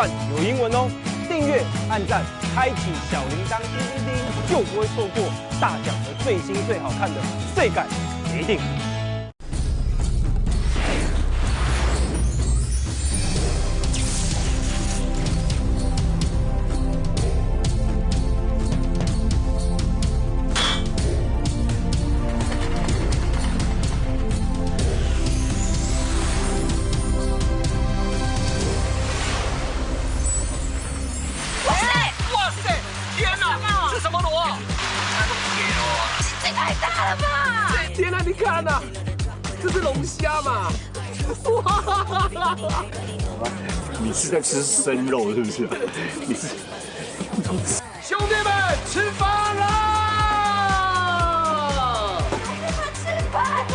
饭有英文哦。订阅、按赞、开启小铃铛，叮叮叮，就不会错过大奖和最新最好看的最感一定。天啊，你看呐，这是龙虾嘛！哇！你是在吃生肉是不是？你是兄弟们，吃饭啦！吃饭了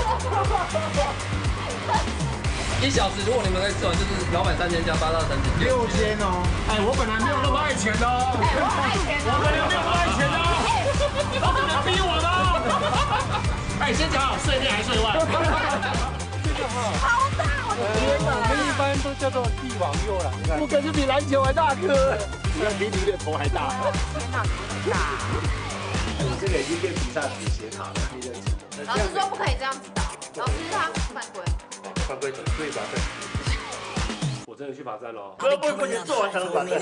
！1小时，如果你们可以吃完，就是老板3000加8到3000。6000哦！哎，我本来没有那么爱钱的哦。哎，我爱钱的。我本来没有那么爱钱的哦。他不能逼我的哦。哎，先讲好，税内还税外？好大！我的天哪！我们一般都叫做帝王柚啦，你看，我可是比篮球还大颗，比你的头还大。天哪，这么大！你这个已经变比萨斜斜塔了，你的。老师说不可以这样子倒，老师他犯规。犯规，对罚站。我真的去罚站喽。不行，做完才能罚站。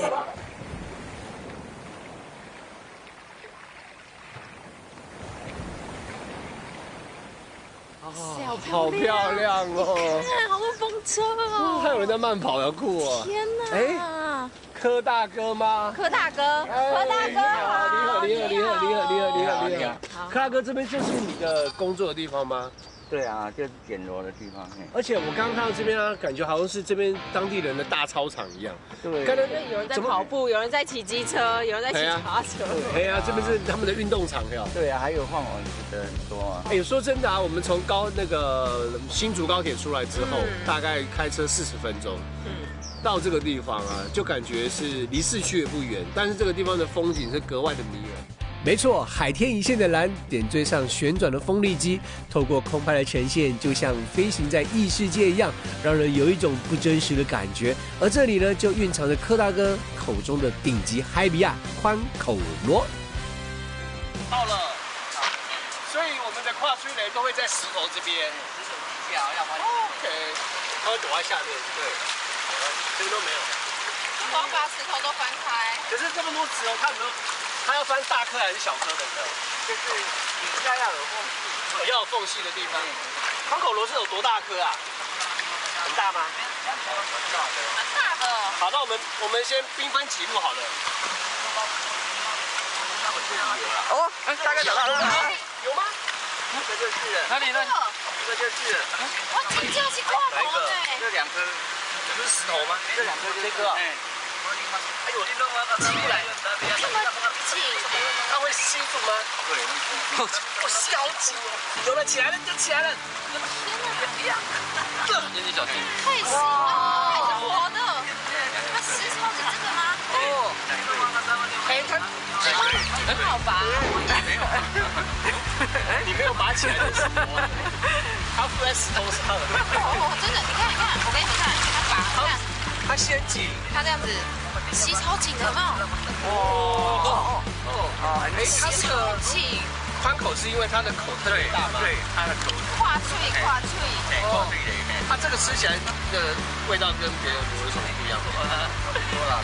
好漂亮哦！看，好多风车哦！还有人在慢跑，好酷哦！天哪！柯大哥吗？柯大哥，柯大哥好！你好！柯大哥，这边就是你的工作的地方吗？对啊，就是捡螺的地方。而且我刚刚看到这边啊，感觉好像是这边当地人的大操场一样。对，看到有人在跑步，有人在骑机车，有人在骑脚踏车。哎呀，这边是他们的运动场哟。对啊，还有换网子的很多啊。哎，说真的啊，我们从那个新竹高铁出来之后，大概开车40分钟。到这个地方啊，就感觉是离市区也不远，但是这个地方的风景是格外的迷人。没错，海天一线的蓝点缀上旋转的风力机，透过空拍的呈现，就像飞行在异世界一样，让人有一种不真实的感觉。而这里呢，就蕴藏着柯大哥口中的顶级海比亚宽口螺。到了，所以我们的跨区雷都会在石头这边。石头底下要翻。OK，它会躲在下面。对，这边都没有。我要把石头都翻开。可是这么多石头，它有没有？它要翻大颗还是小颗的呢？就是底下要有缝隙，要有缝隙的地方。宽口螺是有多大颗啊？很大吗？蛮大的。好，那我们先兵分几路好了。哦，大概找到了。有吗？这就是。哪里呢？这就是。我真就是跨头呢。这2颗，这不是石头吗？这2颗就是这个。哎呦，你弄啊，起来，这么紧，它会吸住吗？对，我吸好紧哦。有了，起来了，就起来了。天哪！眼睛小心。可以吸吗？还是活的？它石头是这个吗？哦。哎，它很好拔。你没有拔起来的石头，它附在石头上。哦，真的，你看，我给你们看，它拔，看。它先紧，它这样子吸超紧的，有没有？哎，它这个紧，宽口是因为它的口特别大嘛？对，它的口。跨脆。哦，它这个吃起来的味道跟别的螺有什么不一样？多了，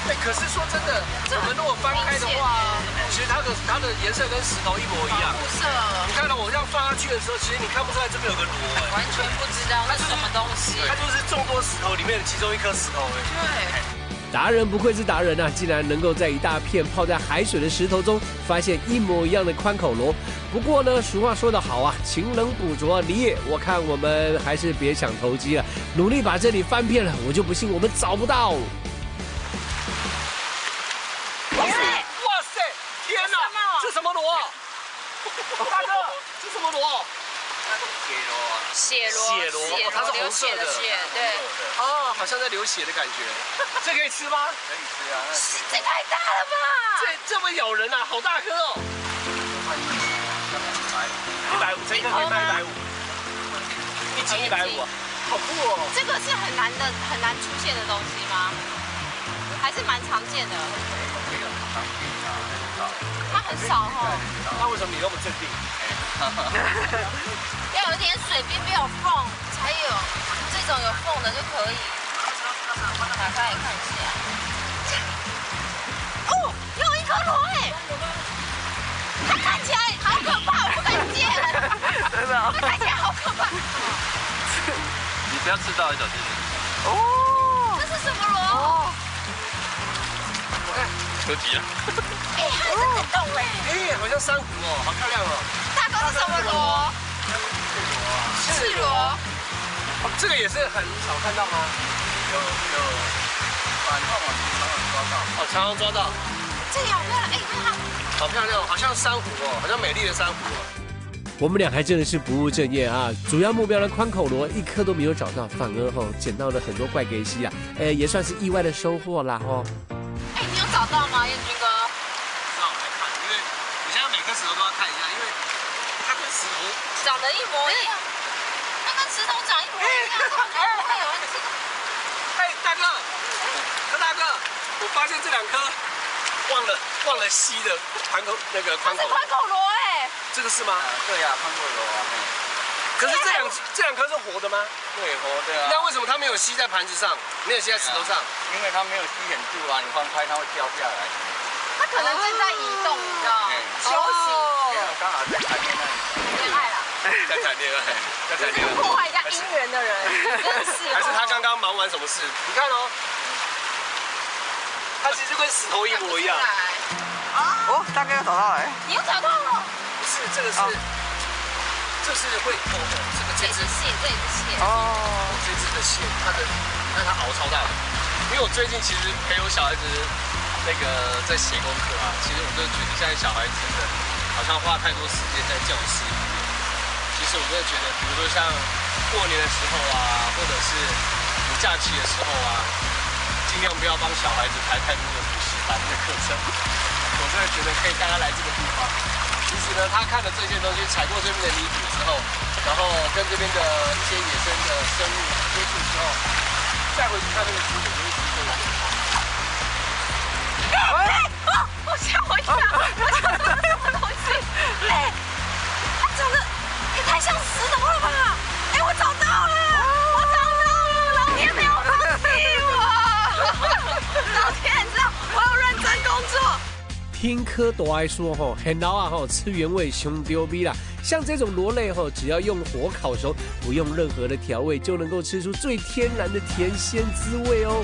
哎，可是说真的，我们如果翻开的话，其实它的颜色跟石头一模一样。不色。你看到我这样放下去的时候，其实你看不出来这边有个螺，哎，完全不知道那是什么东西。它就是众多石头里面的其中一颗石头，哎。对。达人不愧是达人啊，竟然能够在一大片泡在海水的石头中发现一模一样的宽口螺。不过呢，俗话说得好啊，勤能补拙李也。我看我们还是别想投机了，努力把这里翻遍了，我就不信我们找不到。哇塞！天哪！这什么螺？大哥，这什么螺？血螺，它是红色的血，对。啊，好像在流血的感觉。这可以吃吗？可以吃啊。这太大了吧！这么咬人啊，好大颗哦。150，这一颗可以卖150，一斤150，好酷哦。这个是很难出现的东西吗？还是蛮常见的。没有常见啊，很少。它很少哈。那为什么你那么镇定？要有点水边没有缝才有，这种有缝的就可以。打开来看一下。哦，有一颗螺哎！它看起来好可怕，我不敢接。真的哦。它看起来好可怕。你不要吃到，小心。哦。这是什么螺？求急了。哎，它还在动哎！哎，好像珊瑚哦，好漂亮哦。大哥是什么螺？赤螺。这个也是很少看到吗？有，反正我常常抓到。哦，常常抓到。这里好漂亮哎，看它。好漂亮，好像珊瑚哦，好像美丽的珊瑚哦。我们俩还真的是不务正业啊！主要目标的宽口螺一颗都没有找到，反而捡到了很多怪给西啊，也算是意外的收获啦哎，你有找到吗，彦君哥？让我来看，因为我现在每颗石头都要看一下，因为它跟石头长得一模一样，它跟石头长一模一样，我觉得不会有问题。哎，大哥，柯大哥，我发现这2颗忘了吸的宽口那个宽口，是宽口螺哎，这个是吗？对呀，看过有啊。可是这两颗是活的吗？对，活的啊。那为什么它没有吸在盘子上，没有吸在石头上？因为它没有吸很住啊，你放开它会掉下来。它可能正在移动，你知道吗？休息。没有，刚好在台面那里。恋爱啦，在谈恋爱，在谈恋爱。破坏人家姻缘的人，真的是。还是他刚刚忙完什么事？你看哦，它其实跟石头一模一样。哦，大哥又找到了。你又找到了？不是，这个是，这是会这只蟹，这也是蟹。哦。这只的蟹，它熬超大的。因为我最近其实陪我小孩子那个在写功课啊，其实我就觉得现在小孩子真的好像花太多时间在教室里面。其实我真的觉得，比如说像过年的时候啊，或者是有假期的时候啊，尽量不要帮小孩子排太多的补习班的课程。我真的觉得可以带他来这个地方。其实呢，他看了这些东西，踩过这边的泥土之后，然后跟这边的一些野生的生物接触之后，再回去看那个景点，就会觉得。我吓我一跳！我想到什么东西？哎，它长得也太像石头了吧？哎，我找到了！我找到了！老天没有放弃我！老天，你知道我要认真工作。听柯朵爱说很老啊吃原味凶丢逼啦。像这种螺类只要用火烤熟，不用任何的调味，就能够吃出最天然的甜鲜滋味哦。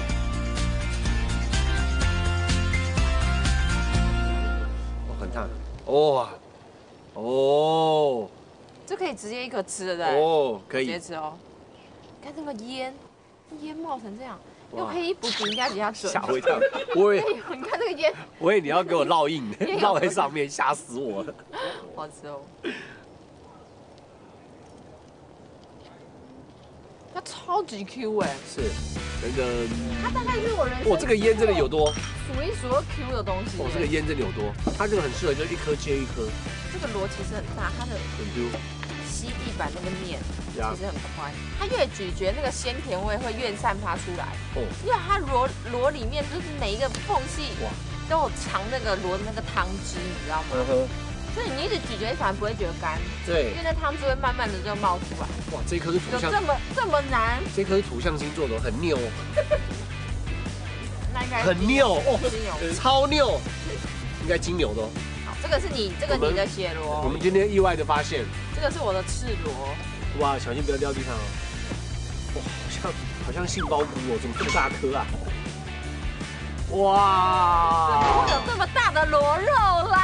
很烫，哇，哦，这可以直接一颗吃的，对不对？哦，可以直接。吃哦。看这个烟冒成这样，用黑衣补比人家比较准。吓我一跳，我以为你看这个烟，我以为你要给我烙印，烙在上面，吓死我了。好吃哦。它超级 Q 哎，是，那个，它大概是我人生哇，这个烟真的有多，数一数二 Q 的东西。这个烟真的有多，它这个很适合，就一颗接一颗，这个螺其实很大，它的很 Q。吸地板那个面其实很宽，它越咀嚼那个鲜甜味会越散发出来。哦，因为它螺里面就是每一个缝隙都有藏那个螺的那个汤汁，你知道吗？所以你一直咀嚼，反而不会觉得干。对，因为那汤汁会慢慢的就冒出来。哇，这颗是土象，这么难？这颗是土象星座的，很拗。那应该很拗哦，金牛，超拗，应该金牛的哦。好，这个是你的血螺。我们今天意外的发现，这个是我的赤螺。哇，小心不要掉地上哦。哇，好像杏鲍菇哦，怎么这么大颗啊？哇！怎么会有这么大的螺肉啦？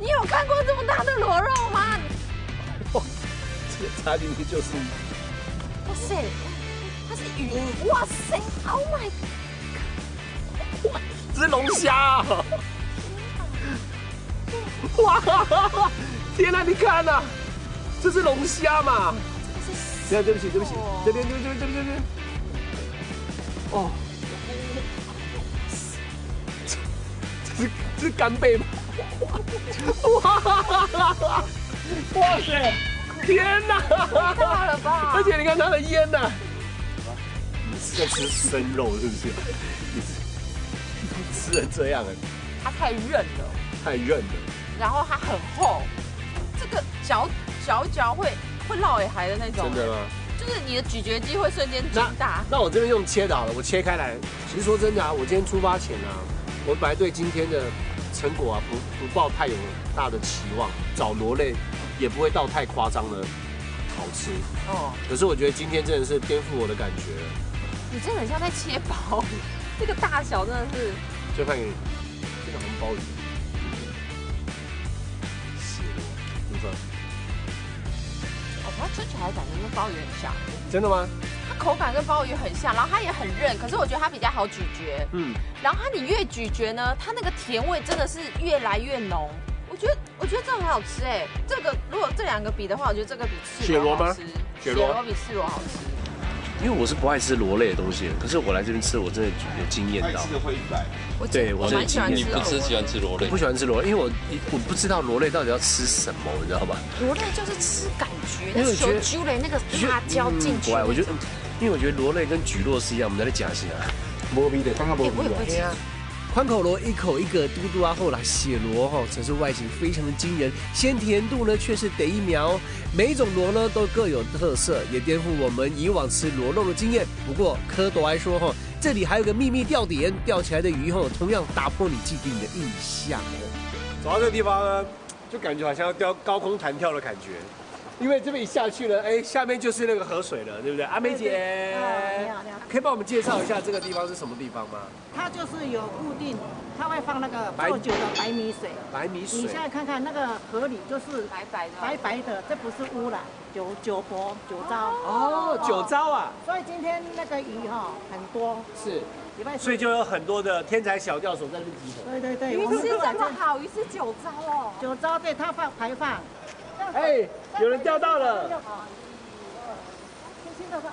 你有看过这么大的螺肉吗？哇，这个插进去就是。哇塞，它是鱼！哇塞 ，Oh my god！ 哇，这是龙虾啊！哇！天哪，你看呐，这是龙虾嘛？对不起，这边。哦。这是干贝吗？哇塞！天哪！大了吧？而且你看它的烟呐，是在吃生肉是不是？你吃成这样它太韧了，太韧了。然后它很厚，这个嚼一嚼会落尾海的那种。真的吗？就是你的咀嚼肌会瞬间增大。那我这边用切的好了，我切开来。其实说真的啊，我今天出发前啊，我本来对今天的成果啊不抱太有大的期望，找螺类也不会到太夸张的好吃。哦，可是我觉得今天真的是颠覆我的感觉了。你真的很像在切鲍鱼，这个大小真的是。就看给你，这个红鲍鱼，血螺部分。哦，它吃起来感觉跟鲍鱼很像。真的吗？它口感跟鲍鱼很像，然后它也很韧，可是我觉得它比较好咀嚼。嗯。然后你越咀嚼呢，它那个甜味真的是越来越浓。我觉得这很好吃哎。这个如果这两个比的话，我觉得这个比赤螺好吃。血螺比赤螺好吃。因为我是不爱吃螺类的东西，可是我来这边吃，我真的有惊艳到。吃的会100。对，我蛮喜欢吃。你不喜欢吃螺类？不喜欢吃螺类，因为我不知道螺类到底要吃什么，你知道吧？螺类就是吃感觉，那手揪嘞那个辣椒进去。我觉得，因为我觉得螺类跟蒟蒻是一样，我们在那夹心啊，摸鼻的，刚刚摸鼻的。宽口螺一口一个嘟嘟啊，后来血螺哈，则是外形非常的惊人，鲜甜度呢却是得一秒。每一种螺呢都各有特色，也颠覆我们以往吃螺肉的经验。不过蝌蚪还说哈，这里还有个秘密钓点，钓起来的鱼后同样打破你既定的印象哦。走到这个地方呢，就感觉好像要飙高空弹跳的感觉。因为这边一下去了，哎，下面就是那个河水了，对不对？阿梅姐，你好，可以帮我们介绍一下这个地方是什么地方吗？它就是有固定，它会放那个做酒的白米水。白米水。你现在看看那个河里就是白白的，这不是污染，酒粕、酒糟。哦，酒糟啊。所以今天那个鱼哈很多。是。所以就有很多的天才小钓手在这集合。对。鱼吃这么好，鱼是酒糟哦。酒糟对，它排放。哎，有人钓到了！轻轻的说，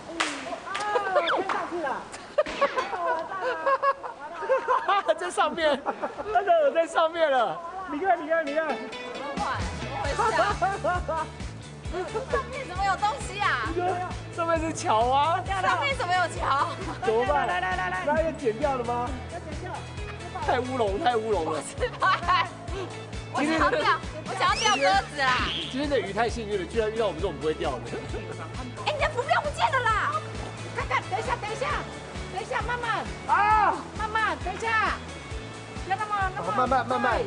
天上去了！在上面，那个有在上面了。你看。怎么回事啊？上面怎么有东西啊？上面是桥啊！上面怎么有桥？怎么办？来，那要剪掉了吗？要剪掉。太乌龙了！失败。我想要钓鸽子啦！今天的鱼太幸运了，居然遇到我们这种不会钓的。哎，你的浮标不见了啦！看，等一下，慢慢，等一下，不要那么慢慢，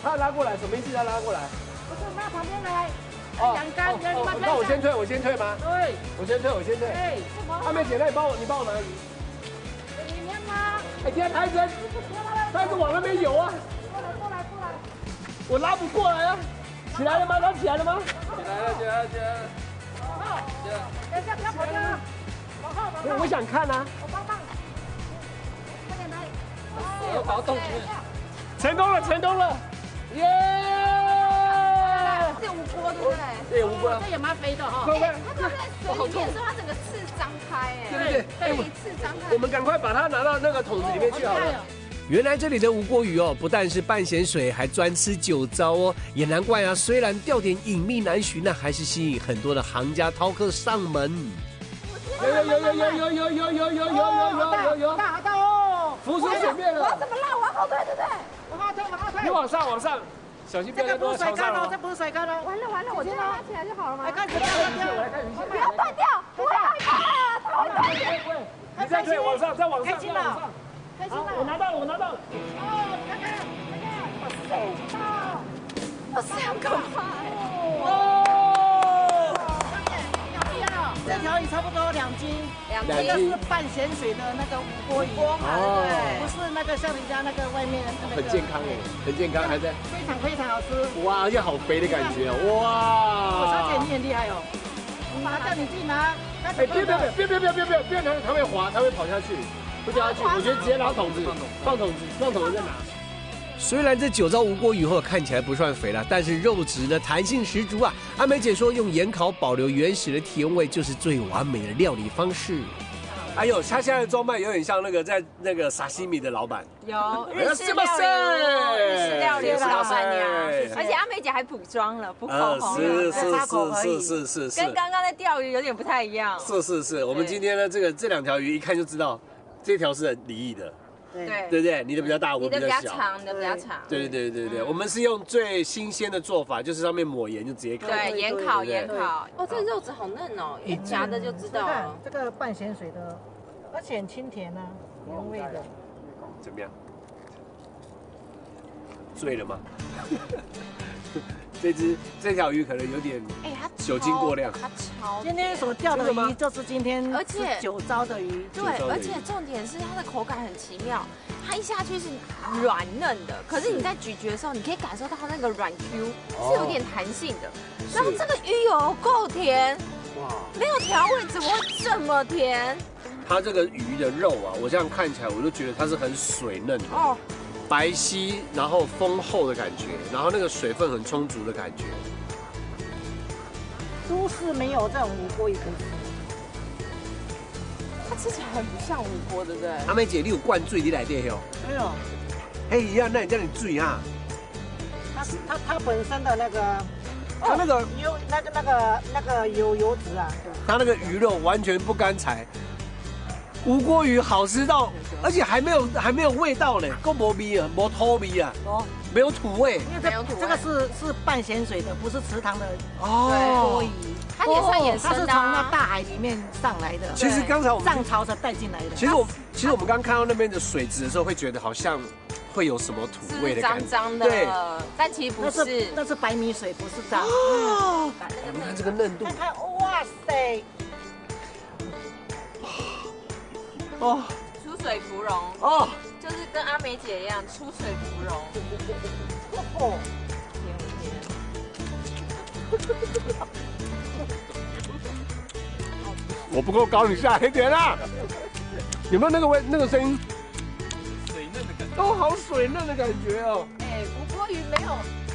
他拉过来，什么意思？他拉过来？不是，拉旁边来。阳竿，那我先退吗？对，我先退。哎，阿妹姐，那你帮我拿鱼。你看吗？哎，天，台子往那边游啊！过来。我拉不过来啊！起来了吗？它起来了吗？起来了。好，等一下，不要跑掉啊！往后。我想看啊！我帮忙，快点来！我把它动起来。成功了！耶！这无锅对不对？对，无锅。这也蛮肥的哈。它在水里面的时候，它整个刺张开，哎，对，刺张开。我们赶快把它拿到那个桶子里面去好了。原来这里的无锅鱼哦，不但是半咸水，还专吃酒糟哦，也难怪啊。虽然钓点隐秘难寻呢，还是吸引很多的行家饕客上门。有，大哦！浮出水面了。我要怎么拉？往后退，对不对？往后退。你往上，小心不要再落桥上了。这不是水竿哦。完了，我先拉起来就好了吗？看这样，我来看鱼线。不要断掉，不要断掉。你再退，往上，再往上。开心了。我拿到了。哦，看，哇塞，好可怕哦！这条鱼差不多2斤，这个是半咸水的那个无锅鱼，对，不是那个像人家那个外面那个。很健康哎，很健康，还在。非常好吃。哇，而且好肥的感觉哦，哇！小姐你很厉害哦，拿掉你自己拿。哎，别，它会滑，它会跑下去。不掉下去，我觉得直接拿桶子，放桶子再拿。虽然这酒糟无锅鱼后看起来不算肥了，但是肉质呢弹性十足啊。阿梅姐说，用盐烤保留原始的甜味，就是最完美的料理方式。哎呦，他现在的装扮有点像那个在那个沙西米的老板。有日式料理，日式料理的老板娘，而且阿美姐还补妆了，补口红，是，跟刚刚在钓鱼有点不太一样。是，我们今天呢，这两条鱼一看就知道，这条是很离异的。对不对？你的比较大，我比较小。你的比较长。对，我们是用最新鲜的做法，就是上面抹盐就直接烤。对，盐烤。哦，这个肉质好嫩哦，一夹的就知道了。这个半咸水的，而且很清甜啊，原味的。怎么样？醉了吗？这条鱼可能有点酒精过量。它超。今天所钓的鱼就是今天而且9招的鱼。对，而且重点是它的口感很奇妙，它一下去是软嫩的，可是你在咀嚼的时候，你可以感受到它那个软 Q 是有点弹性的。然后这个鱼有够甜，哇，没有调味怎么会这么甜？它这个鱼的肉啊，我这样看起来我就觉得它是很水嫩的。哦。白皙，然后丰厚的感觉，然后那个水分很充足的感觉。都市没有这种无锅鱼可以吃，它吃起来很不像无锅，对不对？阿美姐，你有灌醉你来电哦？没有。嘿呀，那你叫你醉啊？它本身的那个，它那个油那个油脂啊，它那个鱼肉完全不干柴。无锅鱼好吃到，而且还没有味道呢，够没味啊，没土味啊，没有土味。没有土味。这个是半咸水的，不是池塘的锅鱼。它也算野生的，它是从那大海里面上来的。其实刚才我们涨潮才带进来的。其实我们刚看到那边的水质的时候，会觉得好像会有什么土味的感觉，脏的。对，但其实不是，那是白米水，不是脏。哦，你看这个嫩度。看，哇塞！哦，出水芙蓉哦，就是跟阿美姐一样出水芙蓉。哦，甜。我不够高，你下一点啦。有没有那个声音？水嫩的感觉。哦，好水嫩的感觉哦。无锅鱼没有，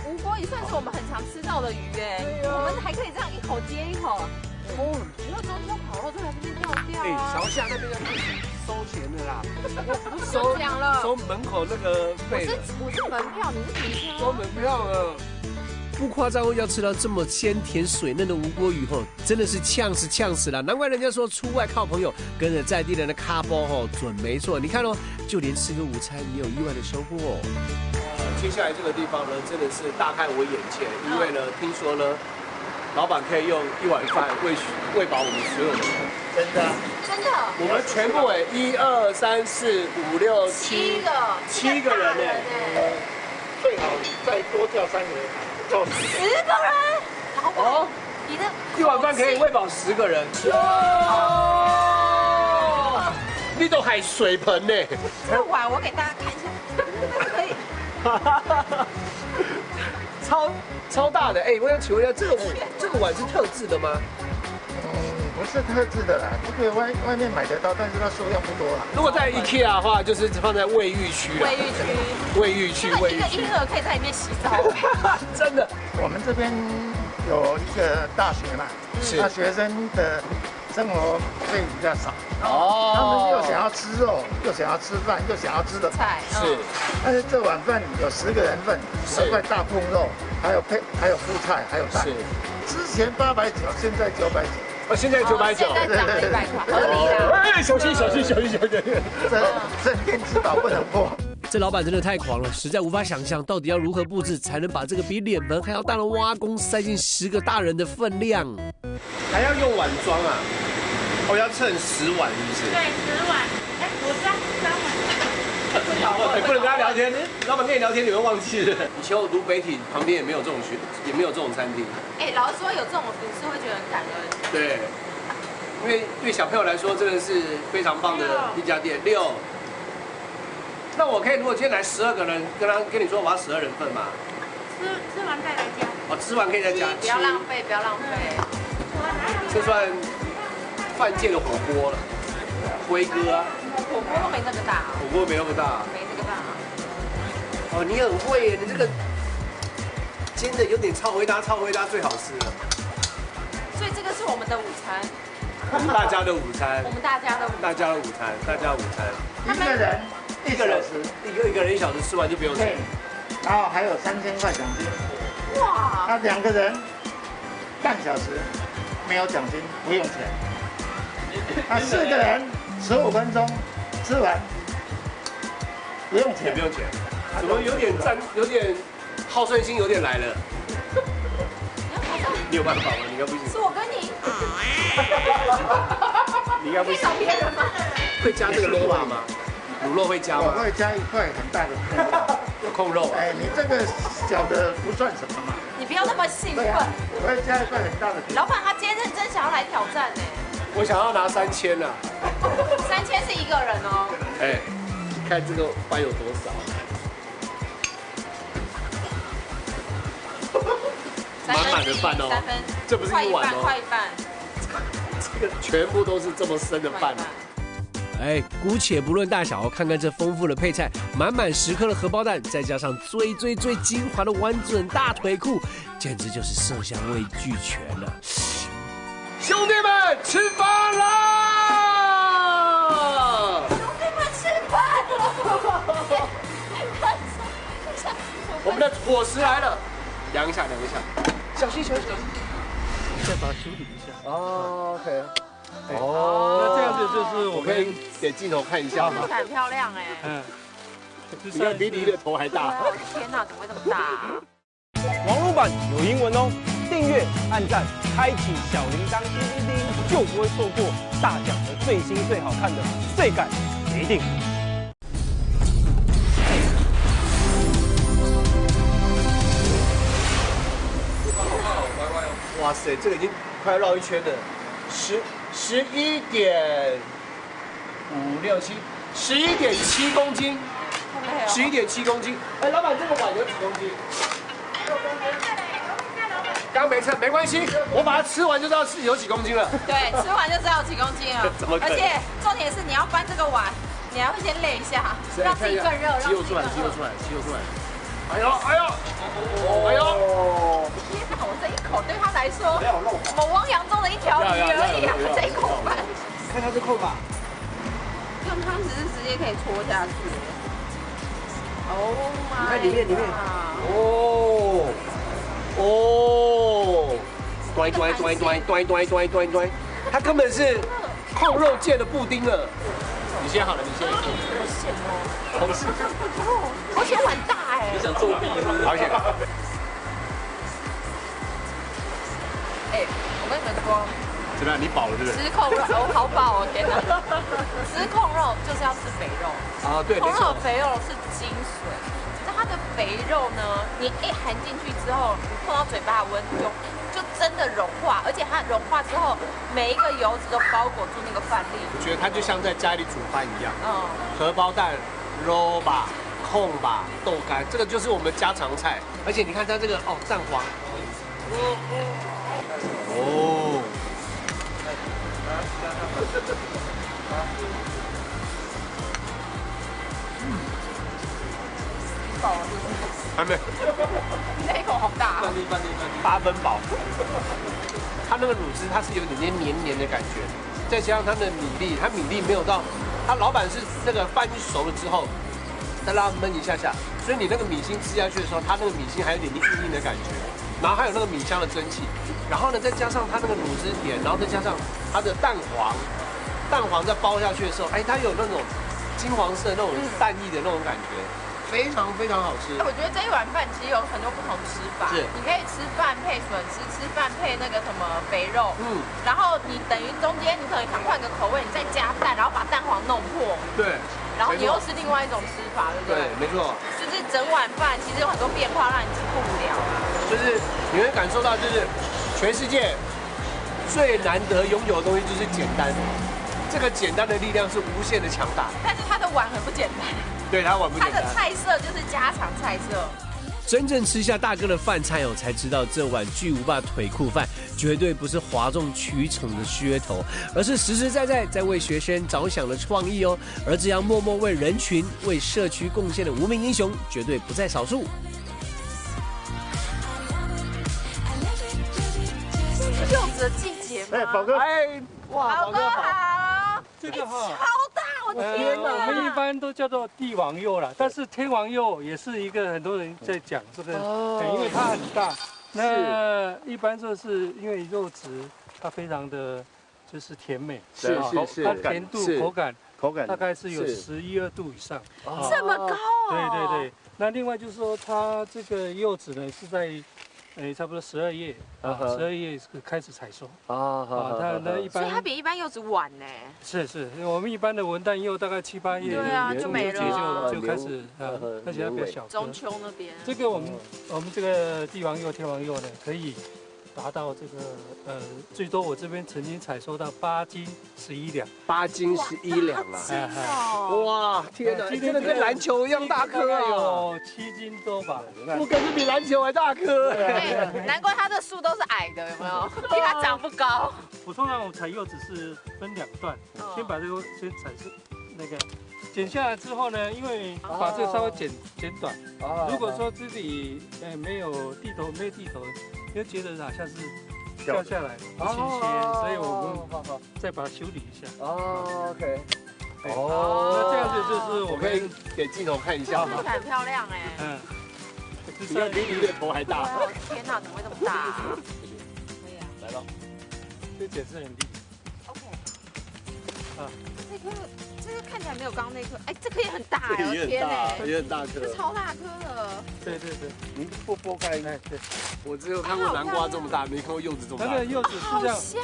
无锅鱼算是我们很常吃到的鱼我们还可以这样一口接一口。哦，你说中秋烤肉就在这边掉啊！桥下那边要收钱的啦，收奖了，收门口那个费。我是门票，你是停车。收门票了。不夸张哦，要吃到这么鲜甜水嫩的无锅鱼吼，真的是呛死了！难怪人家说出外靠朋友，跟着在地人的咖包吼，准没错。你看哦，就连吃个午餐也有意外的收获哦。接下来这个地方呢，真的是大开我眼界，因为呢，听说呢。老板可以用1碗饭喂饱我们所有的人，真的。我们全部1、2、3、4、5、6、7个人最好再多叫3个人，叫10个人。哦，你的1碗饭可以喂饱10个人。你都还水盆呢？这个碗我给大家看一下，可以。超大的我想请问一下，这个碗是特制的吗？不是特制的啦，这个外面买得到，但是它数量不多啦。如果在 IKEA 的话，就是放在卫浴区了。卫浴区，一个婴儿可以在里面洗澡。真的，我们这边有一个大学嘛，那学生的生活费比较少，他们又想要吃肉，又想要吃饭，又想要吃的菜，是。但是这碗饭有10个人份，2块大碰肉，还有副菜，还有蛋。是。之前890，现在990。现在990，现在涨了100块，合理啦。小心！这天之宝不能破。这老板真的太狂了，实在无法想象到底要如何布置才能把这个比脸盆还要大的挖工塞进10个大人的分量。还要用碗装啊？要称10碗是不是？对，10碗。我3碗。不能跟他聊天，老板跟你聊天你会忘记了。以前我读北体旁边也没有这种餐厅。老实说有这种饮食会觉得很感恩。对，因为对小朋友来说真的是非常棒的一家店。6，那我可以如果今天来12个人，跟你说我要12人份嘛？吃完再来加。吃完可以再加。不要浪费，不要浪费。这算饭界的火锅了，辉哥啊。火锅都没那个大。火锅没那么大。没那个大。你很会耶，你这个煎的有点超回答最好吃了。所以这个是我们的午餐。大家的午餐我，们大家的午大家的午餐，大家的午餐，一个人一个人1小时，一个人1小时吃完就不用对钱。，然后还有3000块奖金。哇，那2个人半小时没有奖金，不用钱。那4个人15分钟吃完不用钱也不。用钱，怎么有点好胜心有点来了？你有办法吗？你应该不行，是我跟你，你应该不行。可以找别人吗？会加这个肉霸吗？卤肉会加我吗？会加一块很大的控肉。有控肉啊。哎，你这个小的不算什么嘛。你不要那么兴奋对啊，，我会加一块很大的。老板他今天认真想要来挑战呢，我想要拿3000啊。 3000是一个人哦，哎，你看这个饭有多少？满满的饭哦3分，这不是一碗哦快一半，这个全部都是这么深的饭啊。哎，姑且不论大小，看看这丰富的配菜，满满10颗的荷包蛋，再加上最精华的完整大腿裤，简直就是色香味俱全啊！兄弟们，吃饭啦！兄弟们吃饭了，我们的伙食来了，量一下，小心。再把它修理一下。哦 OK。那哦，这样子就是我我可以们给镜头看一下吗？很漂亮哎，你看比你的头还大。天哪，怎么会这么大啊？网络版有英文哦，订阅、按赞、开启小铃铛，叮叮叮，就不会错过大奖的最新最好看的最感一定。哇塞，这个已经快要绕一圈了，11.567，11.7公斤，11.7公斤。哎，老板，这个碗有几公斤？刚没称，没关系，我把它吃完就知道是有几公斤了。对，吃完就知道有几公斤了。怎么可能而且重点是你要搬这个碗，你还会先累一下，让自己更热，让自己更热。肌肉出来。哎呦！天哪，我这一口对他来说，我们汪洋中的一条鱼而已啊，这一口饭。看他这扣吧。用汤匙是直接可以戳下去。Oh my！ 看里面。端，它根本是控肉界的布丁了。你先好了，你先。好险哦！好险碗大哎！你想作弊是不是？好险。哎，我跟你们说，怎么样？你饱了是不是？吃控肉，我好饱哦！天哪，吃控肉就是要吃肥肉。啊，对，控没错肉的。肥肉是精髓。那它的肥肉呢，你一含进去之后，你碰到嘴巴的温度就真的融化，而且它融化之后，每一个油脂都包裹住那个饭粒。我觉得它就像在家里煮饭一样，嗯，荷包蛋、肉吧、控吧、豆干，这个就是我们家常菜。而且你看它这个蛋黄，哦，饱了是不是？还没你那一口好大、哦。 8分饱。它那个卤汁它是有点黏黏的感觉，再加上它的米粒，它米粒没有到，它老板是那个饭熟了之后，再让它焖一下下，所以你那个米心吃下去的时候，它那个米心还有点硬的感觉，然后还有那个米香的蒸汽，然后呢再加上它那个卤汁甜，然后再加上它的蛋黄再包下去的时候，哎，它有那种金黄色那种蛋液的那种感觉，非常非常好吃。我觉得这一碗饭其实有很多不同吃法，是你可以吃饭配笋丝，吃饭配那个什么肥肉，然后你等于中间你可能想换个口味，你再加蛋，然后把蛋黄弄破，对，然后你又是另外一种吃法，对不对？对，没错。就是整碗饭其实有很多变化，让你吃不无聊啊。就是你会感受到，就是全世界最难得拥有的东西就是简单，这个简单的力量是无限的强大。但是它的碗很不简单，对，它碗不简单。它的菜色就是家常菜色。真正吃下大哥的饭菜哦，才知道这碗巨无霸腿裤饭绝对不是哗众取宠的噱头，而是实实在在在为学生着想的创意哦。而这样默默为人群、为社区贡献的无名英雄，绝对不在少数。柚子的季节吗？哎，宝哥，哎，哇，宝哥好，这个哈，超大，我天哪！我们一般都叫做帝王柚啦，但是天王柚也是一个很多人在讲这个，因为它很大。那一般就是因为柚子它非常的就是甜美，是它甜度口感大概是有11、2度以上，这么高哦！对。那另外就是说它这个柚子呢是在差不多12月，12月是开始采收它那一般，所以它比一般柚子晚呢。是，我们一般的文旦柚大概7、8月，对啊，就没了，就开始而且它比较小。中秋那边，这个我们这个帝王柚、天王柚呢，可以达到这个最多我这边曾经采收到8斤11两，8斤11两啊！哇，天哪，真的跟篮球一样大颗啊！有7斤多吧？我感觉比篮球还大颗。难怪它的树都是矮的，有没有？因为它长不高。我通常采柚子是分2段，先把这个先采那个。剪下来之后呢，因为把这个稍微剪短。如果说自己没有地头，又觉得好像是掉下来不新鲜，所以我们再把它修理一下。OK。那这样子就是我可以给镜头看一下吗？很漂亮哎。你看比你的头还大。天哪，怎么会这么大？可以啊。来了。这剪是很利。OK。这个看起来没有刚刚那颗，这颗也很大哎，我天哎，也很大颗，这超大颗的。对，你剥开，对，我只有看过南瓜这么大，没看过柚子这么大。那个柚子是这样，香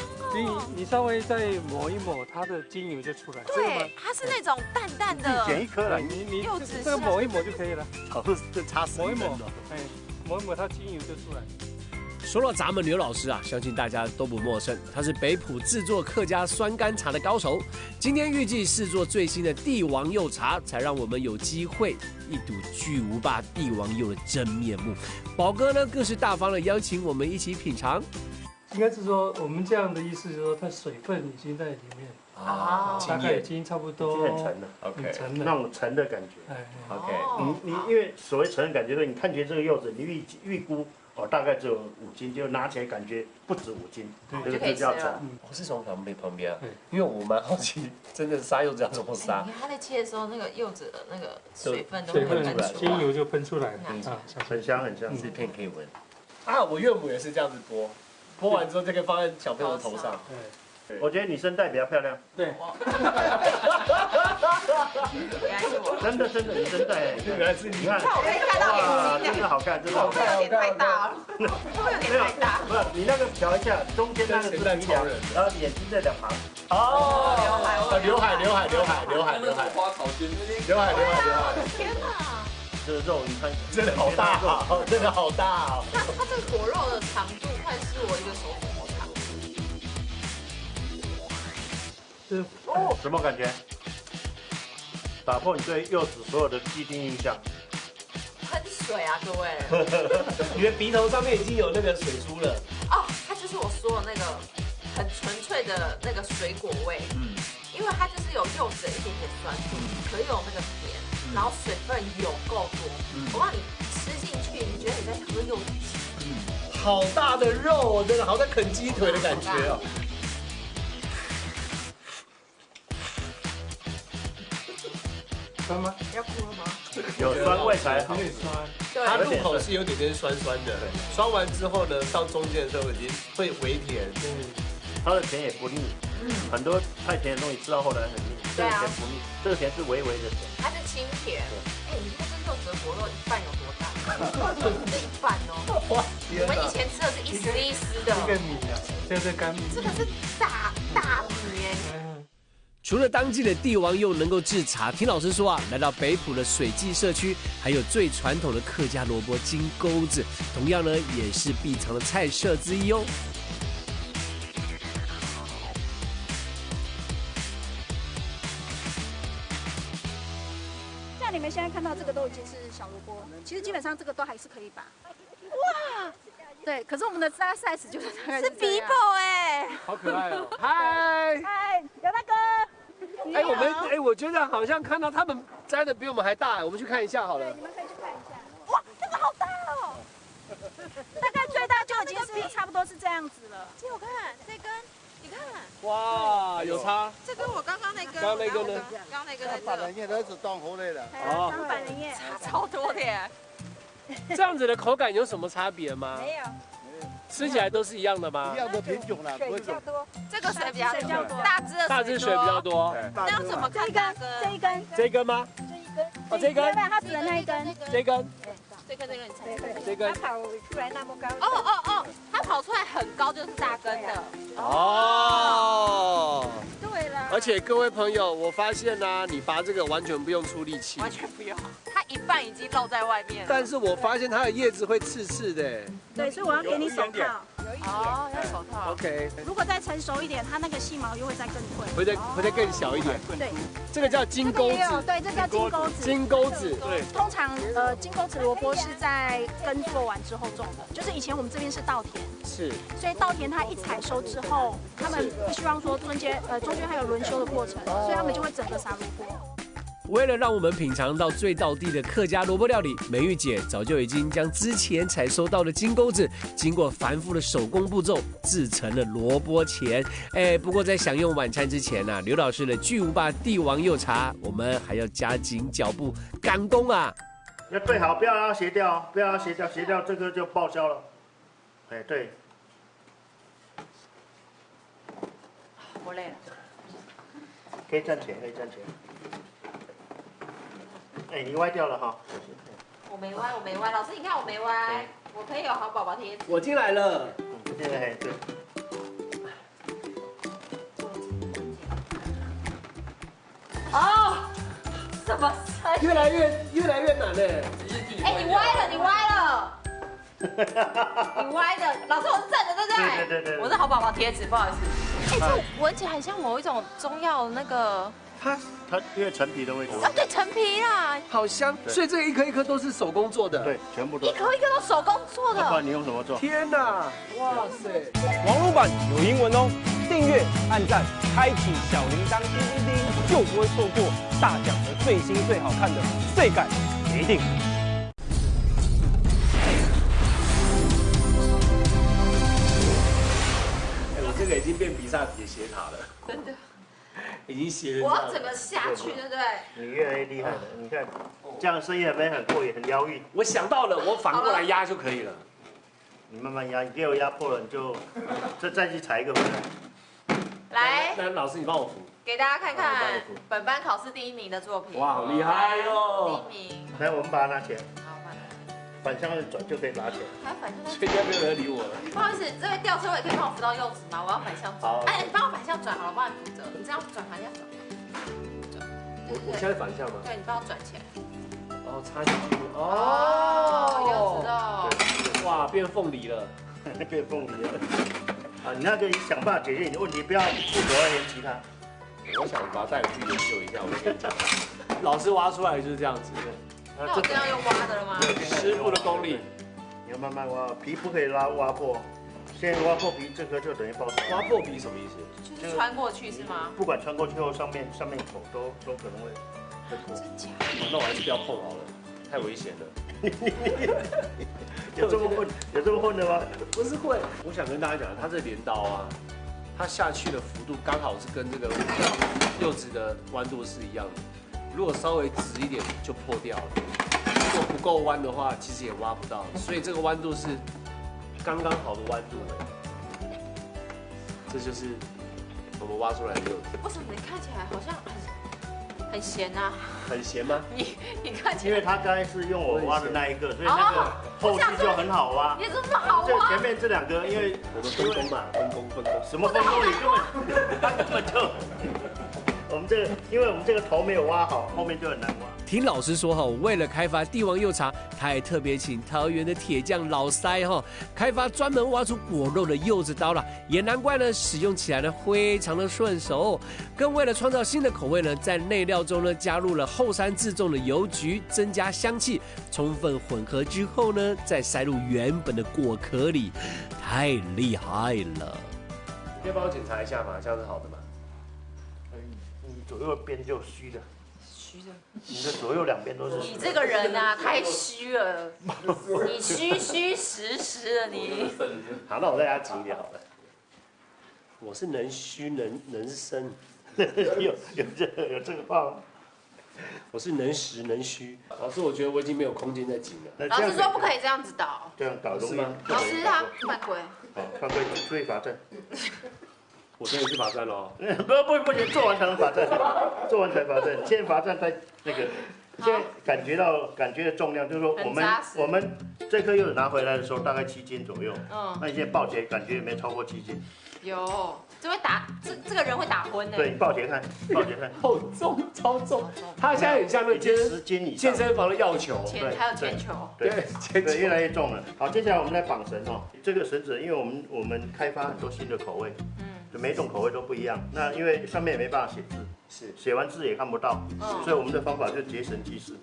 哦。你稍微再抹一抹，它的精油就出来。对，它是那种淡淡的。剪一颗了，你柚子这个抹一抹就可以了。好，这差10分了。抹一抹，它精油就出来。说到咱们刘老师啊，相信大家都不陌生，他是北埔制作客家酸甘茶的高手。今天预计试做最新的帝王柚茶，才让我们有机会一睹巨无霸帝王柚的真面目。宝哥呢，更是大方的邀请我们一起品尝。应该是说，我们这样的意思就是说，它水分已经在里面大概已经差不多很沉了 ，OK， 那种沉的感觉，OK，你因为所谓沉的感觉，就是你看起来这个柚子，你预估。大概只有5斤，就拿起来感觉不止5斤，这个就叫沉。我是从旁边啊，因为我蛮好奇，真的杀柚子要怎么杀？你看它在切的时候，那个柚子的那个水分都会喷出来，精油就喷出来了，很香，这片可以闻。啊，我岳母也是这样子剥完之后就可以放在小朋友的头上。我觉得女生戴比较漂亮。对。原来是我。真的，女生戴，原来是你看。我可以看到眼睛，真的好看，真的好看。有点太大了，会有点太大。不是，你那个调一下，中间那个是鼻梁，然后眼睛在2旁。刘海。花草间，刘海。天哪！这个肉你看，真的好大，真的好大。它这个果肉的长度快是我一个手指头长。什么感觉？打破你对柚子所有的既定印象。喷水啊，各位！你的鼻头上面已经有那个水珠了。它就是我说的那个很纯粹的那个水果味。因为它就是有柚子的一点点酸度，可有那个甜，然后水分有够多。我让你吃进去，你觉得你在喝柚子汁。好大的肉，真的好像啃鸡腿的感觉哦。酸吗？要哭了吗？有酸味才好。有点酸。它入口是有点酸酸的，酸完之后呢，到中间的时候已经会微甜。它的甜也不腻，很多太甜的东西吃到后来很腻，这个甜不腻，这个甜是微微的甜。它是清甜。你看这柚子的果肉一半有多大？这一半哦。我们以前吃的是一丝一丝的。这个米啊，这是干米。这个是大米耶。除了当季的帝王柚能够制茶，听老师说啊，来到北埔的水记社区，还有最传统的客家萝卜金钩子，同样呢也是必尝的菜色之一哦。像你们现在看到这个都已经是小萝卜，其实基本上这个都还是可以拔。哇！对，可是我们的大 size 就是大概是 Bibo 哎，好可爱哦！嗨，刘大哥。我觉得好像看到他们摘的比我们还大，我们去看一下好了。你们可以去看一下。哇，这个好大哦！大概最大就已经是差不多是这样子了。借我看，这根你看，哇，有差。这跟我刚刚那根，刚刚那根呢？刚刚那根在把人叶都是断活类的。哦，当板人叶差超多的耶。这样子的口感有什么差别吗？没有，吃起来都是一样的吗一？样的品种啦，不会种。这个水比较水比较多大只的大只水比较多。那要怎么这一根看大根？这一根这一根吗？哦，这一根，它指的那一根，这一根，这根你猜。这一根。它跑出来那么高。哦，它跑出来很高就是大根的。哦。对了，而且各位朋友，我发现呢，你拔这个完全不用出力气，完全不用，它一半已经露在外面了。但是我发现它的叶子会刺刺的。对，所以我要给你手套。哦，要手套。 OK，如果再成熟一点，它那个细毛又会再更退。会再更小一点。对，这个叫金钩子。对，这叫金钩子。金钩子，对。通常金钩子萝卜是在耕作完之后种的，就是以前我们这边是稻田，是。所以稻田它一采收之后，他们不希望说中间还有轮休的过程，所以他们就会整个撒萝卜。为了让我们品尝到最道地的客家萝卜料理，美玉姐早就已经将之前采收到的金钩子，经过繁复的手工步骤制成了萝卜钱。不过在享用晚餐之前呢，刘老师的巨无霸帝王柚茶，我们还要加紧脚步赶工啊！要对好，不要让它斜掉哦，不要让它斜掉，斜掉这个就报销了。哎，对。我累了。可以站起来，可以站起来。哎，你歪掉了哈。我没歪，我没歪。老师，你看我没歪，我可以有好宝宝贴纸。我进来了。对对。哦，什么声音？越来越难嘞。哎，你歪了，你歪了。你歪的，老师我是正的，对不对？对对对。我是好宝宝贴纸，不好意思。哎，这闻起来很像某一种中药的那个。它因为陈皮的味道。啊，对，陈皮啦。好香，所以这个一颗一颗都是手工做的。对，全部都。一颗一颗都手工做的。不然你用什么做？天哪，哇塞！网络版有英文哦，订阅、按赞、开启小铃铛，叮叮叮，就不会错过大奖的最新最好看的最感一定。我这个已经变比萨比的斜塔了，真的。已经斜了。我要整个下去，对不对？你越来越厉害了，你看，这样声音很很过瘾，很疗愈。我想到了，我反过来压就可以了。你慢慢压，你给我压破了，你就再去裁一个回来。来，那老师你帮我扶，给大家看看本班考试第1名的作品。哇，好厉害哟！第1名。来，我们把它拿起来。好，把它。反向转就可以拿起来。还反向。所以现在没有人理我了。不好意思，这位吊车尾可以帮我扶到柚子吗？我要反向转。好。哎，你帮我反向转好了，我帮你扶着。你这样转反向转。我现在反向吗？对，你帮我转起来。哦，插进去。哦，柚子哦。哇，变凤梨了。变凤梨了。啊，你那个想办法解决你的问题，不要不得而言其他。我想把它带回去研究一下，我跟你讲，老师挖出来就是这样子。那我这样用挖的了吗？师傅的功力。你要慢慢挖，皮不可以挖破。现在挖破皮，这颗就等于爆炸。挖破皮什么意思？就是穿过去是吗？不管穿过去后，上面口都可能会破。真假？那我还是不要碰好了，太危险了。有这么混的吗？不是混，我想跟大家讲，它这镰刀啊，它下去的幅度刚好是跟这个柚子的弯度是一样的。如果稍微直一点就破掉了，如果不够弯的话，其实也挖不到。所以这个弯度是刚刚好的弯度。这就是我们挖出来的柚子。为什么你看起来好像很咸啊？很咸吗？你看起来，因为它刚才是用我挖的那一个，所以那个后续就很好挖。也这么好挖？这前面这2个，因为我们分工嘛，分工。什么分工？你根本就，我们这个，因为我们这个头没有挖好，后面就很难挖。听老师说哈，为了开发帝王柚茶，他还特别请桃园的铁匠老塞哈，开发专门挖出果肉的柚子刀了，也难怪呢，使用起来呢非常的顺手。更为了创造新的口味呢，在内料中呢加入了后山自种的油菊，增加香气，充分混合之后呢，再塞入原本的果壳里，太厉害了。你要帮我检查一下吗？这样是好的吗？你左右边就虚的。你的左右2边都是。你这个人啊，太虚了，你虚实的你。好，那我再压紧一点好了。我是能虚能伸，有这个话吗？我是能实能虚。老师，我觉得我已经没有空间再紧了。老师说不可以这样子倒。这样倒是吗？老师他犯规。好，犯规注意罚站。我真的去罚站了。不行，做完才能罚站，做完才罚站。先罚站再那个。现在感觉的重量，就是说我们这颗柚子拿回来的时候大概7斤左右。那你现在抱起来感觉有没有超过7斤？有，这会打这个人会打昏的。对，抱起来看，好重，超重。他现在很像那10斤以上健身房的药球，还有铅球。对，越来越重了。好，接下来我们来绑绳哦。这个绳子，因为我们开发很多新的口味，每种口味都不一样。那因为上面也没办法写字。写完字也看不到，所以我们的方法就是结绳记事。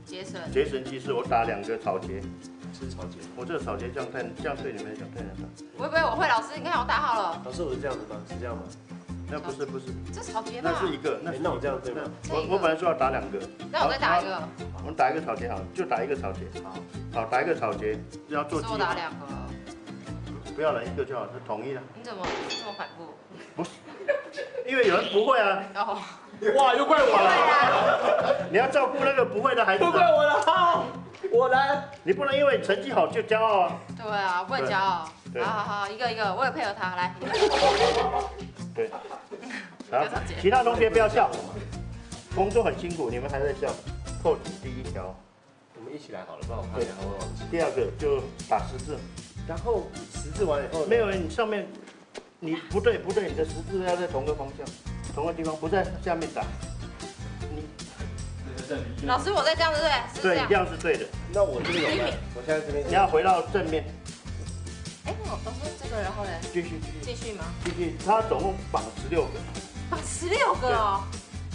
结绳记事，我打2个草结。是草结。我这个草结这样对你们讲对不对？不会，我会。老师，你看我打好了。老师，我是这样子吗？是这样吗？那不是。这草结吧？那是一个。那我这样对吗？我本来说要打2个。那我再打一个。我们打一个草结好，就打一个草结。好，打一个草结，要做记号。我打2个。不要了，1个就好，是统一的。你怎么这么反复？不是。因为有人不会啊，哇，又怪我了。你要照顾那个不会的孩子。又怪我了，好，我来。你不能因为成绩好就骄傲啊。对啊，不能骄傲。好，一个，我也配合他来。对。好，其他同学不要笑，工作很辛苦，你们还在笑。扣紧第1条，我们一起来好了，不然我怕等下会忘记。第2个就打10字，然后10字完以后，没有，你上面。你不对，你的10字要在同个方向，同个地方，不在下面打。老师，我在这样对不对？对，一定要是对的。那我这边有吗？我现在这边。你要回到正面。老师这个，然后呢？继续吗？继续，它总共绑16个。绑16个哦。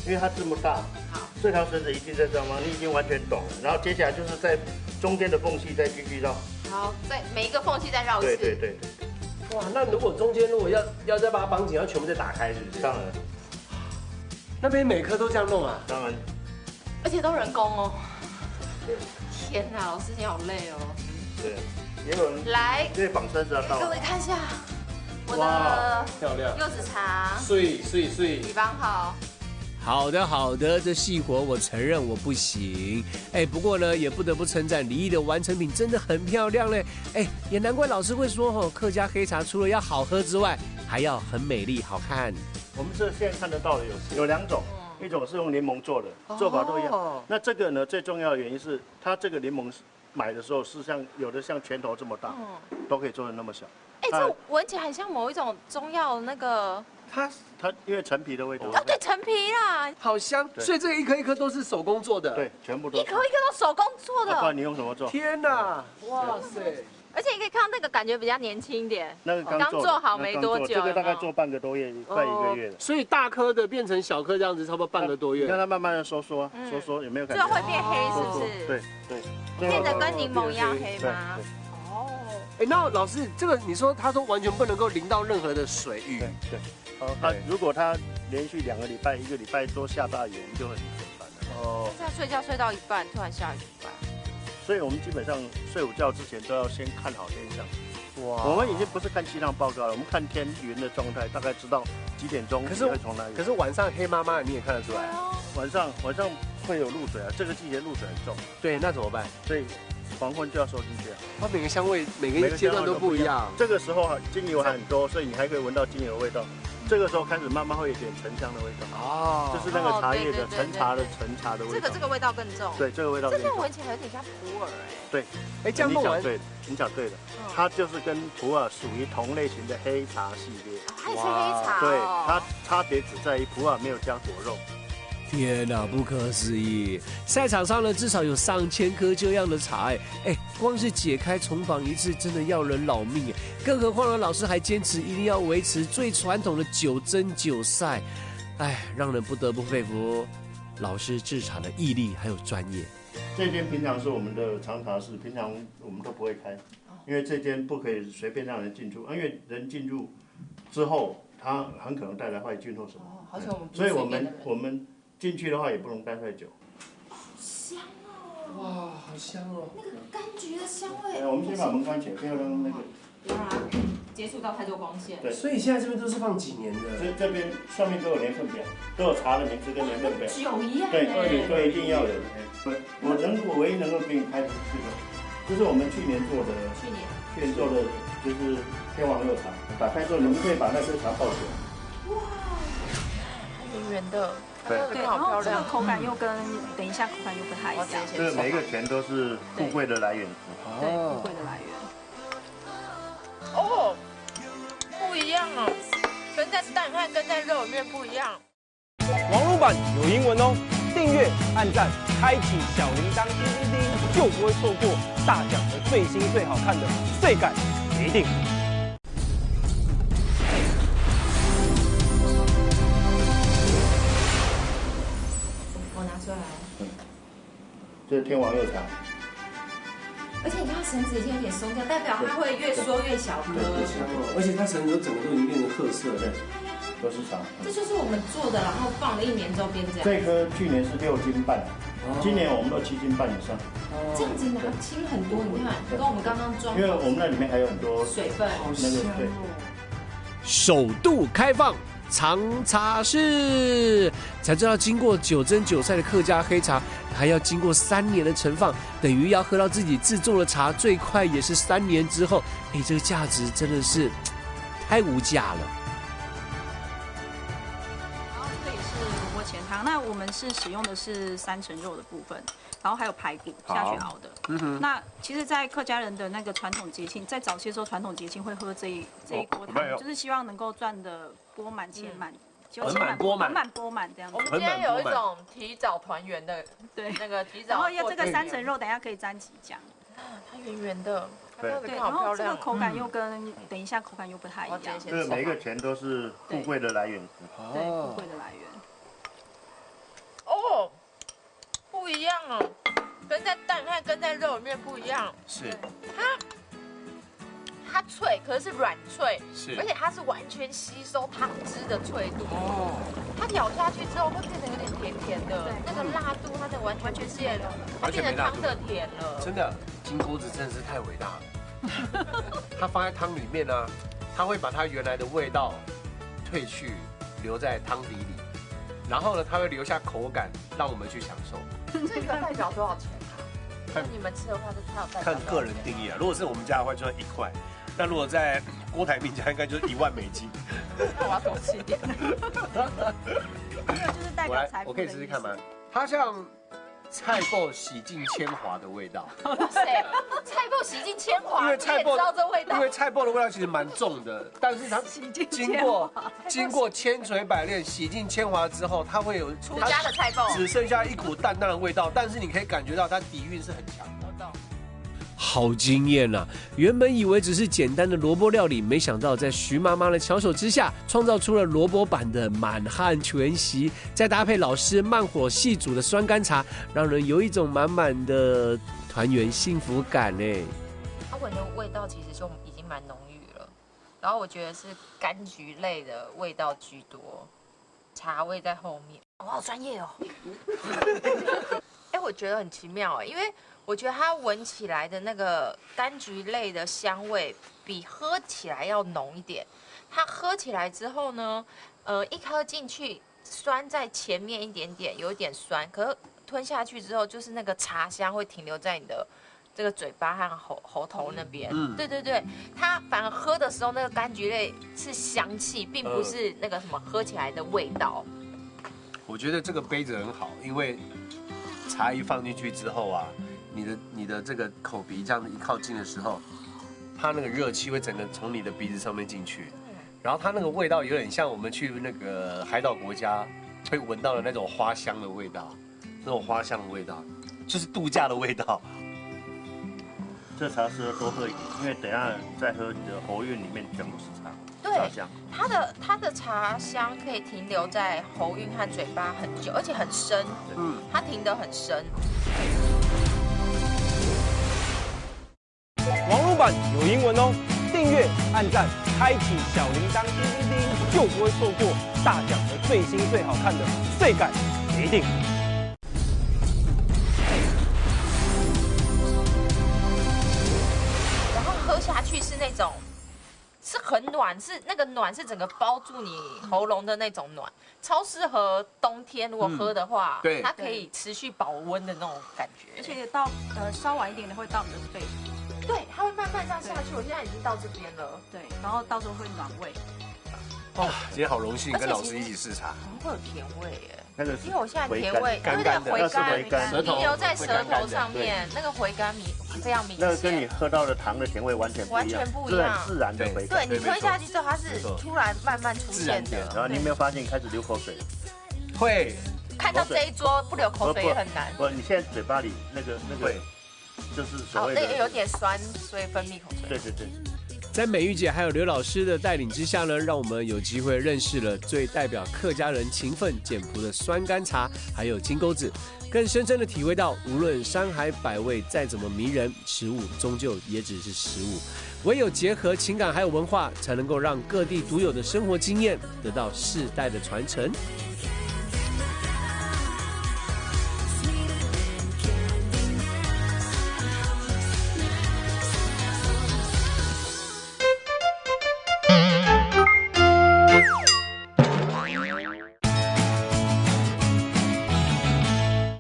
因为它这么大，好，这条绳子一定在这吗？你已经完全懂了。然后接下来就是在中间的缝隙再继续绕。好，在每一个缝隙再绕一次。对。哇，那如果中间要再把它绑紧，要全部再打开，是不是？当然。那边每颗都这样弄啊？当然。而且都人工哦。天哪，老师你好累哦。对，也有人来，因为绑绳子要到。各位看一下，我的漂亮柚子茶，碎，比方好。好的，这细活我承认我不行，不过呢也不得不称赞李毅的完成品真的很漂亮嘞，也难怪老师会说客家黑茶除了要好喝之外，还要很美丽好看。我们这现在看得到的有2种，一种是用柠檬做的，做法都一样。那这个呢最重要的原因是它这个柠檬买的时候是有的像拳头这么大，都可以做得那么小。这闻起来很像某一种中药那个。它因为陈皮的味道。对，陈皮啦，好香。所以这个一颗一颗都是手工做的。对，全部都。一颗一颗都手工做的。不然你用什么做？天哪！哇塞！而且你可以看到那个感觉比较年轻一点。那个刚做好没多久。这个大概做半个多月，快1个月了。所以大颗的变成小颗这样子，差不多半个多月。你看它慢慢的收缩，有没有感觉？最后会变黑是不是？对。变得跟柠檬一样黑吗？那老师，这个你说他说完全不能够淋到任何的水雨。对。如果他连续2个礼拜、1个礼拜都下大雨，我们就很烦了。现在睡觉睡到一半，突然下雨怎么办？所以我们基本上睡午觉之前都要先看好天象。哇！我们已经不是看气象报告了，我们看天云的状态，大概知道几点钟会从哪里。可是晚上黑麻麻，你也看得出来。晚上会有露水啊，这个季节露水很重。对，那怎么办？所以黄昏就要收进去啊。它每个香味每个阶段都不一样。这个时候精油还很多，所以你还可以闻到精油的味道。这个时候开始慢慢会有点沉香的味道就是那个茶叶的陈茶的味道。这个味道更重。对，这个味道更重。这个闻起来有点像普洱对，这样弄完你讲对了，它就是跟普洱属于同类型的黑茶系列。还是黑茶。对，它差别只在于普洱没有加果肉。天哪，不可思议！赛场上呢，至少有上千颗这样的茶光是解开重访一次，真的要人老命更何况呢，老师还坚持一定要维持最传统的9蒸9晒，让人不得不佩服老师制茶的毅力还有专业。这间平常是我们的长茶室，平常我们都不会开，因为这间不可以随便让人进出，因为人进入之后，他很可能带来坏菌或什么。所以我们进去的话也不能待太久。好香哦！哇，好香哦！那个柑橘的香味。我们先把门关起来，不要让那个不要让它接触到太多光线。对，所以现在这边都是放几年的？这边上面都有年份表，都有茶的名字跟年份表。酒一样。对，一定要有。我唯一能够给你开的是这个，这是我们去年做的，去年做的就是天王六茶。打开之后，你们可以把那些茶泡起来。哇，圆圆的。对，然后这个口感又跟等一下口感又不太一样。这个每一个全都是富贵的来源。对，富贵的来源。哦，不一样哦，跟在蛋和跟在肉里面不一样。网络版有英文哦，订阅、按赞、开启小铃铛，叮叮叮，就不会错过大奖的最新最好看的世界一定。我拿出来。这是天王六茶。而且你看绳子已经有点松掉，代表它会越缩越小颗。而且它绳子整个都已经变成褐色了，都是茶。这就是我们做的，然后放了1年之后变这样。这颗去年是6斤半，今年我们都7斤半以上。这样子拿轻很多，你看，跟我们刚刚装。因为我们那里面还有很多水分，那个对。首度开放藏茶室，才知道经过9蒸9晒的客家黑茶，还要经过3年的陈放，等于要喝到自己制作的茶，最快也是3年之后。哎，这个价值真的是太无价了。然后这里是萝卜前汤，那我们是使用的是3层肉的部分，然后还有排骨下去熬的。那其实，在客家人的那个传统节庆，在早期的时候，传统节庆会喝这一锅汤，就是希望能够赚的钵满钱满。钵满这样子。我们今天有一种提早团圆的，对，那个提早。然后要这个3层肉，等一下可以沾起酱。它圆圆的，对，然后这个口感又跟等一下口感又不太一样。这个每一个全都是富贵的来源。对，富贵的来源。哦，不一样哦，跟在蛋和跟在肉里面不一样。是。它脆，可是软脆，是，而且它是完全吸收汤汁的脆度。哦，它咬下去之后会变成有点甜甜的，那个辣度它就完全变了，它变成汤的甜了。真的，金钩子真的是太伟大了。它放在汤里面呢，它会把它原来的味道褪去，留在汤底里，然后呢，它会留下口感，让我们去享受。这个代表多少钱啊？看你们吃的话，这它有代表。看个人定义啊，如果是我们家的话，就要1块。那如果在郭台铭家，应该就是1万美金。那我要多吃一点。这个就是代表财富。我可以试试看吗？它像菜脯洗尽铅华的味道。哇塞，菜脯洗尽铅华，因为菜脯知道这味道。因为菜脯的味道其实蛮重的，但是它经过千锤百炼，洗尽铅华之后，它会有出家的菜脯，只剩下一股淡淡的味道，但是你可以感觉到它底蕴是很强的。好惊艳啊！原本以为只是简单的萝卜料理，没想到在徐妈妈的巧手之下，创造出了萝卜版的满汉全席，再搭配老师慢火细煮的酸甘茶，让人有一种满满的团圆幸福感哎。它闻的味道其实就已经蛮浓郁了，然后我觉得是柑橘类的味道居多，茶味在后面。我好专业哦！哎，我觉得很奇妙哎，因为我觉得它闻起来的那个柑橘类的香味比喝起来要浓一点。它喝起来之后呢，一喝进去酸在前面一点点，有一点酸，可是吞下去之后，就是那个茶香会停留在你的这个嘴巴和喉头那边。对对对，它反而喝的时候，那个柑橘类是香气，并不是那个什么喝起来的味道。我觉得这个杯子很好，因为茶一放进去之后啊。你的这个口鼻这样子一靠近的时候，它那个热气会整个从你的鼻子上面进去，然后它那个味道有点像我们去那个海岛国家会闻到的那种花香的味道，那种花香的味道，就是度假的味道。这茶适合多喝一点，因为等一下再喝，你的喉韵里面全部是茶。对，它的茶香可以停留在喉韵和嘴巴很久，而且很深。它停得很深。网络版有英文哦，订阅、按赞、开启小铃铛，叮叮叮，就不会错过大奖的最新最好看的世界一定。然后喝下去是那种暖是那个暖是整个包住你喉咙的那种暖，超适合冬天如果喝的话，对，它可以持续保温的那种感觉，而且到稍晚一点的会到你的肺，对，它会慢慢这样下去。我现在已经到这边了，对，然后到时候会暖胃。哦，今天好荣幸跟老师一起视察，会有甜味耶。那个因为我现在甜味干有点回甘，舌头停留在舌头上面，那个回甘非常明显。那个跟你喝到的糖的甜味完全不一样，自然的回甘。对，你吞下去之后，它是突然慢慢出现的。然后你有没有发现你开始流口水？会。看到这一桌不流口水也很难。不，你现在嘴巴里那个就是所谓的那个有点酸，所以分泌口水。对。在美玉姐还有刘老师的带领之下呢，让我们有机会认识了最代表客家人勤奋简朴的酸甘茶，还有金钩子，更深深的体会到，无论山海百味再怎么迷人，食物终究也只是食物。唯有结合情感还有文化，才能够让各地独有的生活经验得到世代的传承。